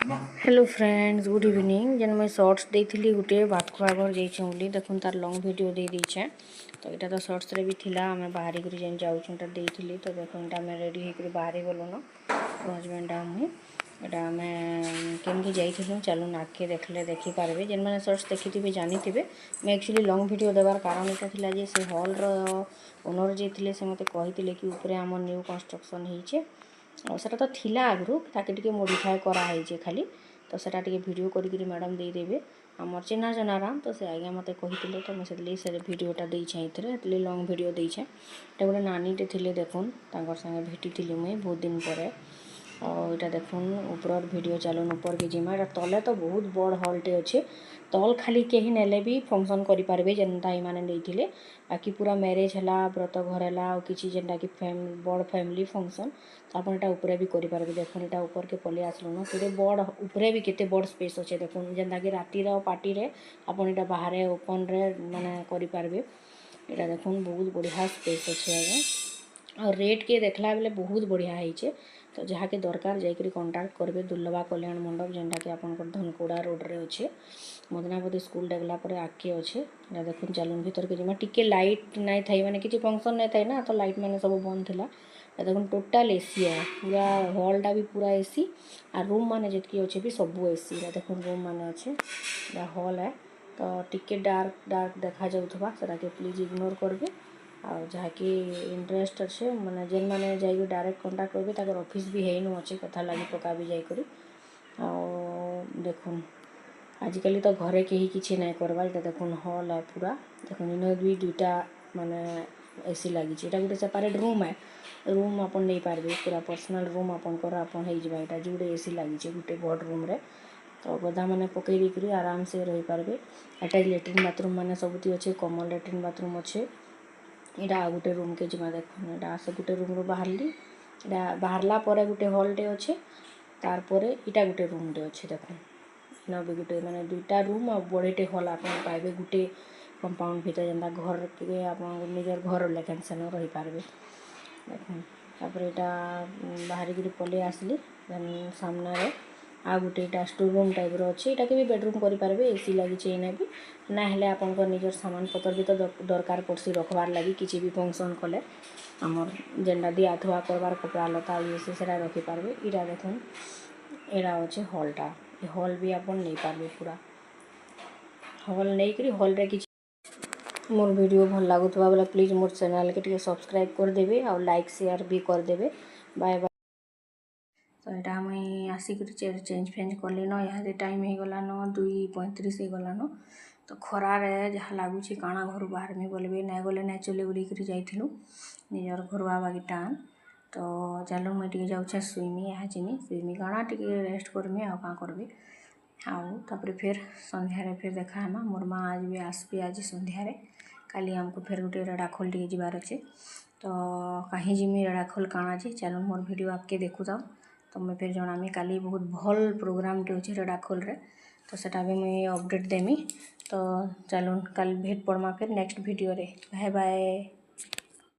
Hello friends, good evening. जेन मैं सर्ट्स देती गोटे बातको आगर जाइए बोली देखो तार लंग वीडियो दे दीचे। तो यहाँ तो सर्ट्स भी थिला आम बाहर जेन जाऊँ देती। तो देखो यहाँ आम रेडी होकर बाहर गलुन हजबैंड मुई यहाँ आम कमी जाइलु चलुन आगे देखले देखिपारे जेन मैंने सर्ट्स देखी थे जानी थे। मैं एक्चुअली लंग वीडियो देवार कारण यहाँ से हॉल ओनर जी थे से मत कही कि ऊपर आम न्यू कंस्ट्रक्शन होइए और सेटा तो थिला आगु ताकि टिके मॉडिफाई कराई खाली। तो सेटा टिके वीडियो करी मैडम देदेवे आमर चिन्हा जना राम। तो से आज्ञा मत कही तो मुझे से भिडटा देते लंग भिड देचे। गोटे नानीटे थे देखुन संगे भेटी मुई बहुत दिन पर। और यहाँ देखुन ऊपर वीडियो चलन ऊपर के जिमा तले तो बहुत बड़ हॉलटे अच्छे। तल खाली कहीं नेले भी फंक्शन करेंगे जेनता मैंने नहीं बाकी पूरा मैरेज है व्रत घर है कि जेनटा कि बड़ फैमिली फंक्शन तो आप ऊपर भी करेंगे। देखो यहाँ ऊपर के पलि आसलुन के बड़ ऊपर भी केते बड़ स्पेस अच्छे देखुन जेनता कि राति पार्टी रे आपन यहाँ बाहर ओपन रे माने करेंगे। यहाँ देखुन बहुत बढ़िया स्पेस अच्छे आगे और रेट के देखला बेले बहुत बढ़िया है। तो जहाँ के दरकार जाकरी कंटाक्ट करेंगे दुर्लभा कल्याण मंडप जेनटा कि आपंकर धनकोड़ा रोड रे अच्छे मदनापति स्कूल डेगला पर आगे अच्छे। यहाँ देखुन चलुन भीतर के जिमा टिके लाइट नहीं थी मैंने किसी फंक्शन नहीं था ना तो लाइट मैंने सब बंद था। देखुन टोटाल एसी है पूरा हॉलटा भी पूरा एसी और रूम माने जितकी अच्छे भी सब एसी। देखुन रूम माने अच्छे हॉल है तो टिके डार्क डार्क देखा जाऊा से प्लीज इग्नोर करेंगे। और जहाँकि इंटरेस्ट अच्छे मैंने जेन मैंने जाइए डायरेक्ट कंटाक्ट करेंगे ताकर ऑफिस भी है अच्छे कथा लगी पका भी जाकर। देखुन आजिकल तो घरे कहीं किसी नहीं करवा देखुन हॉल है पूरा देखुन इन भी दुईटा माने एसी लगी यहाँ गोटे सेपरेट रूम है रूम अपन नहीं पारे पूरा पर्सनल रूम आपंकर आपन हो जोड़े एसी लगी गोटे बड़ रूम रे। तो गदा मैंने पकई देकर आराम से रही पारे। अटैच लैट्रिन बाथरूम मैंने सबुती अच्छे कॉमन लैट्रिन बाथरूम अच्छे। यहाँ गोटे रूम के जिमा देखुन यहाँ से गोटे रूम रू बाहरली यहाँ बाहरला पर गोटे हॉलटे अच्छे तारपर यहाँ गोटे रूमटे अच्छे देखुन ना भी गोटे मैंने दुईटा रूम और बड़ेटे हॉल आप पाइबे गोटे कंपाउंड भीतर जेनता घर के आप निजर घर लेकिन सेन रही पारे। देखुन तापर यहाँ बाहर गिरी पलि आसली देन सामने आ गोटे यहाँ स्टोर रूम टाइप अच्छे यहाँ के भी बेडरूम करेंगे एसी लगी इने भी ना हेले आपंकर निजर सामान पतर भी तो दरकार पड़सी रखबार लगी किसी भी फंक्शन कले आमर जेनटा दिया थुआ करवार कपड़ा लता ये से रखिपारे। यहाँ देखुन यहाँ अच्छे हॉलटा हॉल भी आप नहीं पारे पूरा हॉल नहीं करी हॉल रे किसी मोर वीडियो भल लगुवा बेले प्लीज मोर चैनल के सब्सक्राइब करदेवे और लाइक शेयर भी करदेवे। Bye bye. तो यहाँ मुई आसिक चेंज फेंज कली न यहाँ टाइम हो गलान 2:35 हो गलान। तो खरार जहाँ लगुच काଣା घर बाहर में बोलबे नहीं गले नहीं चले बोलिक जाइलु निजर घर बाबा टान। तो चलो मुझे जाऊे स्विमी यहाँ जिमी स्विमी काଣା टे रेस्ट करमी आ क्या करबी आउे फिर संध्यारे फिर देखा मोर माँ आज भी आसबी आज संध्यारे काली आमको फिर गोटे रेड़ाखोल टे जीवार अच्छे। तो कहीं जिमी रेड़ाखोल काଣା जे चलो मोर वीडियो आपके देखु जाओ तो मैं फिर जनामी काली बहुत भल प्रोग्राम टे अच्छे रेड़ाखोल रे तो सेटा भी मुझे अपडेट देमी। तो चलो कल भेट पड़मा फिर नेक्स्ट वीडियो रे बाय बाय।